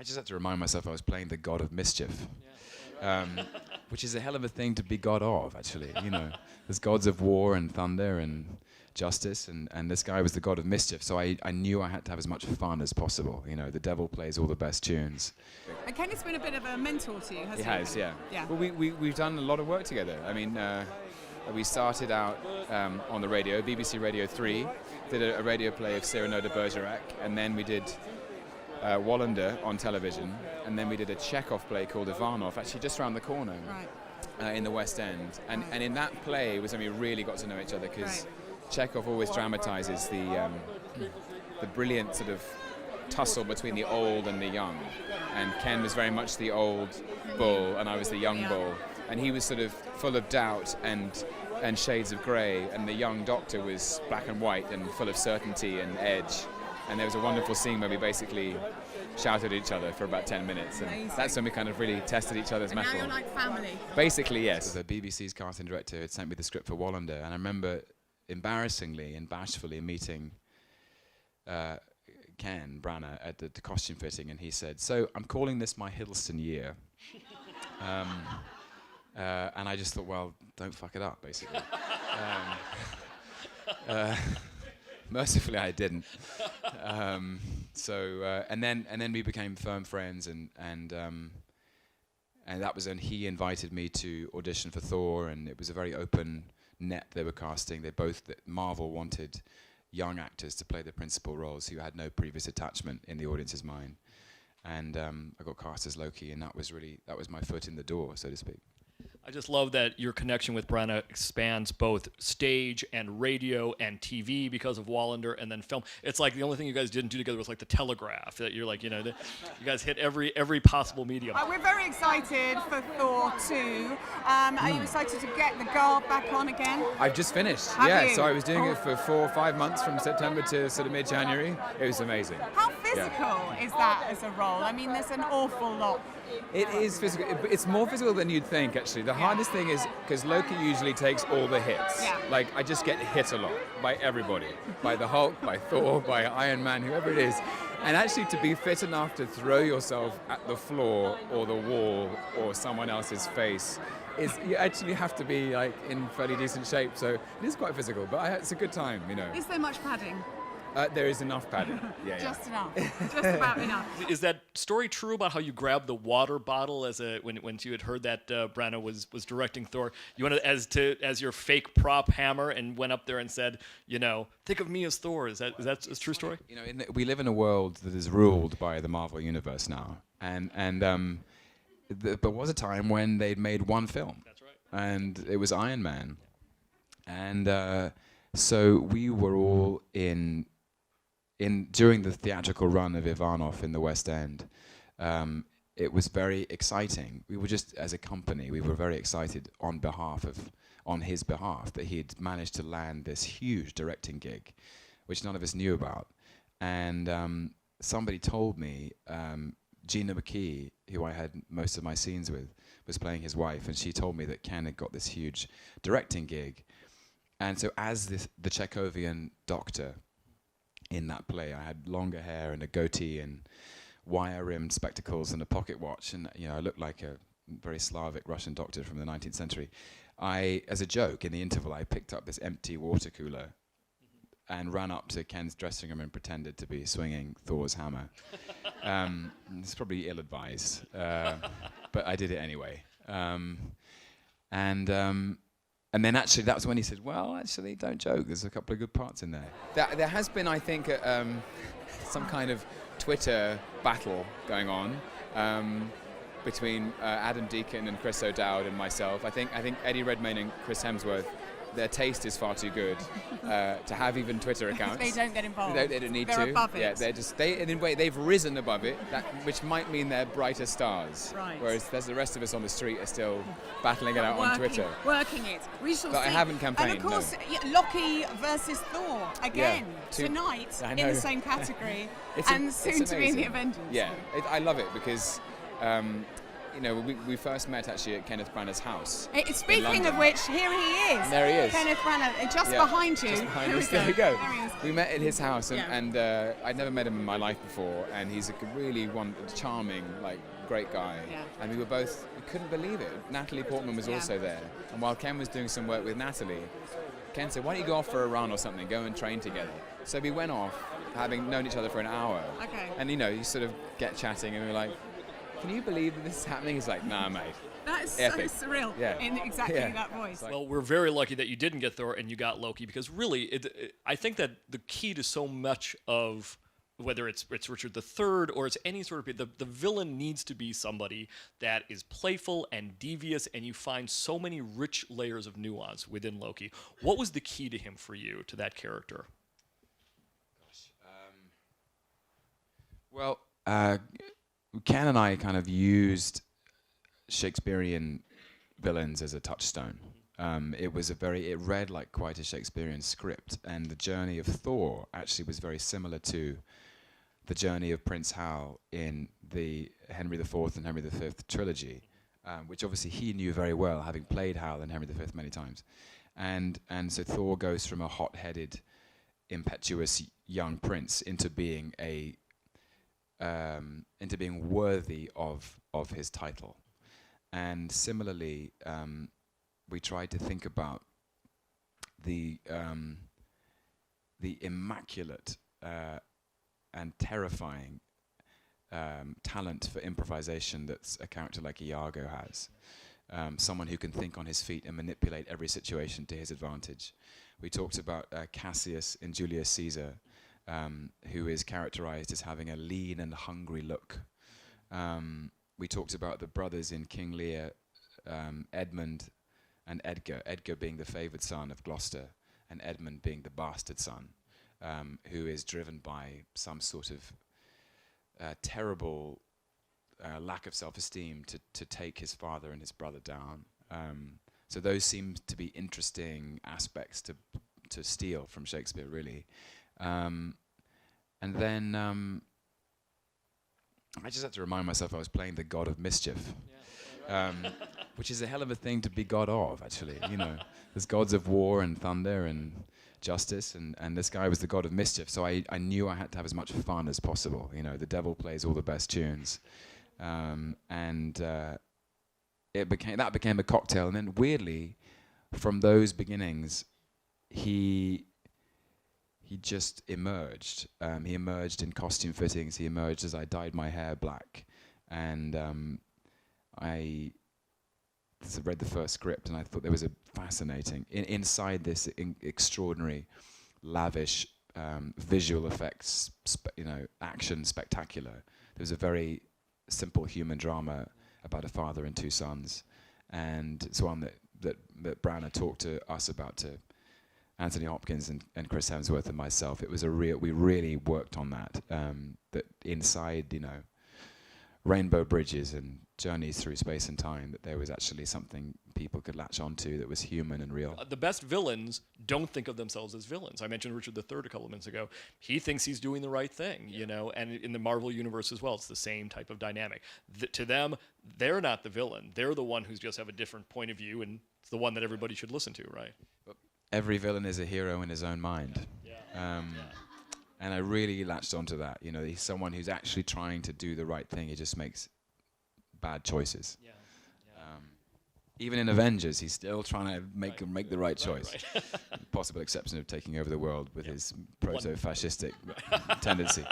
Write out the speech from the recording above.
I just had to remind myself I was playing the god of mischief, which is a hell of a thing to be god of, actually. You know, there's gods of war and thunder and justice, and this guy was the god of mischief. So I knew I had to have as much fun as possible. You know, the devil plays all the best tunes. And Kenneth's been a bit of a mentor to you, hasn't he? He has, yeah. Well, we've done a lot of work together. I mean, we started out on the radio, BBC Radio 3, did a radio play of Cyrano de Bergerac, and then we did Wallander on television, and then we did a Chekhov play called Ivanov, actually just around the corner, in the West End. And in that play was when we really got to know each other, because Chekhov always dramatizes the brilliant sort of tussle between the old and the young. And Ken was very much the old bull, and I was the young bull. And he was sort of full of doubt and shades of grey, and the young doctor was black and white and full of certainty and edge. And there was a wonderful scene where we basically shouted at each other for about 10 minutes. And that's when we kind of really tested each other's mettle. Now you're like family. Basically, yes. The BBC's casting director had sent me the script for Wallander, and I remember embarrassingly and bashfully meeting Ken Branagh at the costume fitting, and he said, "So I'm calling this my Hiddleston year." And I just thought, well, don't fuck it up, basically. Mercifully, I didn't. And then we became firm friends, and that was when he invited me to audition for Thor, and it was a very open net they were casting. Marvel wanted young actors to play the principal roles who had no previous attachment in the audience's mind, and I got cast as Loki, and that was my foot in the door, so to speak. I just love that your connection with Branagh spans both stage and radio and TV because of Wallander, and then film. It's like the only thing you guys didn't do together was like the Telegraph. That you're like, you know, you guys hit every possible medium. We're very excited for Thor 2. Are you excited to get the guard back on again? I've just finished. Have you? So I was doing it for 4 or 5 months from September to sort of mid-January. It was amazing. How physical is that as a role? I mean, there's an awful lot. It is physical. It's more physical than you'd think, actually. The hardest thing is because Loki usually takes all the hits. Yeah. Like, I just get hit a lot by everybody. By the Hulk, by Thor, by Iron Man, whoever it is. And actually to be fit enough to throw yourself at the floor or the wall or someone else's face you actually have to be like in fairly decent shape. So it is quite physical, but it's a good time, you know. Is there much padding? There is enough padding. Just enough. Just about enough. Is that story true about how you grabbed the water bottle when you had heard that Branagh was directing Thor? You went as your fake prop hammer and went up there and said, you know, think of me as Thor. Is that a true story? You know, we live in a world that is ruled by the Marvel universe now, and there was a time when they'd made one film. That's right. And it was Iron Man, and so we were all in during the theatrical run of Ivanov in the West End. It was very exciting. We were just, as a company, we were very excited on his behalf that he'd managed to land this huge directing gig, which none of us knew about. And somebody told me, Gina McKee, who I had most of my scenes with, was playing his wife, and she told me that Ken had got this huge directing gig. And so as the Chekhovian doctor in that play, I had longer hair and a goatee and wire-rimmed spectacles and a pocket watch, and I looked like a very Slavic Russian doctor from the 19th century. As a joke, in the interval, I picked up this empty water cooler and ran up to Ken's dressing room and pretended to be swinging Thor's hammer. It's probably ill-advised, but I did it anyway. And then actually that was when he said, well, actually, don't joke, there's a couple of good parts in there. There has been, I think, some kind of Twitter battle going on between Adam Deacon and Chris O'Dowd and myself. I think Eddie Redmayne and Chris Hemsworth, their taste is far too good to have even Twitter accounts. They don't get involved. They don't need they're to. Above it. Yeah, in a way, they've risen above it, which might mean they're brighter stars. Right. Whereas there's the rest of us on the street are still battling it out on Twitter. Working it. We shall But see. I haven't campaigned. And of course, Loki versus Thor again tonight I in know. the same category, It's soon to be in the amazing. Avengers. Yeah, I love it because we first met actually at Kenneth Branagh's house. Speaking of which, here he is. There he is. Kenneth Branagh, just behind you. Just behind us. There we go. There he is. We met at his house, Yeah. and I'd never met him in my life before, and he's a really charming, great guy. Yeah. And we couldn't believe it. Natalie Portman was also there, and while Ken was doing some work with Natalie, Ken said, "Why don't you go off for a run or something? Go and train together." So we went off, having known each other for an hour. Okay. And you sort of get chatting, and we were like, "Can you believe that this is happening?" He's like, "Nah, mate." That's Epic. so surreal in exactly that voice. Well, we're very lucky that you didn't get Thor and you got Loki, because really, I think that the key to so much of whether it's Richard III or it's any sort of the villain needs to be somebody that is playful and devious, and you find so many rich layers of nuance within Loki. What was the key to him for you, to that character? Well, Ken and I kind of used Shakespearean villains as a touchstone. It read like quite a Shakespearean script, and the journey of Thor actually was very similar to the journey of Prince Hal in the Henry IV and Henry V trilogy, which obviously he knew very well, having played Hal and Henry V many times. And so Thor goes from a hot-headed, impetuous young prince into being worthy of his title. And similarly, we tried to think about the immaculate and terrifying talent for improvisation that a character like Iago has. Someone who can think on his feet and manipulate every situation to his advantage. We talked about Cassius in Julius Caesar, who is characterized as having a lean and hungry look. We talked about the brothers in King Lear, Edmund and Edgar, Edgar being the favored son of Gloucester, and Edmund being the bastard son, who is driven by some sort of terrible lack of self-esteem to take his father and his brother down. So those seem to be interesting aspects to steal from Shakespeare, really. And then I just had to remind myself I was playing the god of mischief, which is a hell of a thing to be god of, actually. There's gods of war and thunder and justice, and this guy was the god of mischief. So I knew I had to have as much fun as possible. The devil plays all the best tunes, and that became a cocktail. And then weirdly, from those beginnings, he just emerged. He emerged in costume fittings. He emerged as I dyed my hair black, and I read the first script, and I thought there was a fascinating inside this extraordinary, lavish visual effects, action spectacular. There was a very simple human drama about a father and two sons, and it's one that Branagh talked to us about, to Anthony Hopkins and Chris Hemsworth and myself. It was we really worked on that. That inside, rainbow bridges and journeys through space and time, that there was actually something people could latch onto that was human and real. The best villains don't think of themselves as villains. I mentioned Richard III a couple of minutes ago. He thinks he's doing the right thing, and in the Marvel universe as well, it's the same type of dynamic. To them, they're not the villain. They're the one who's just have a different point of view, and it's the one that everybody should listen to, right? Every villain is a hero in his own mind. And I really latched onto that. He's someone who's actually trying to do the right thing. He just makes bad choices. Even in Avengers, he's still trying to make the right choice. Right. Possible exception of taking over the world with his proto-fascistic tendency.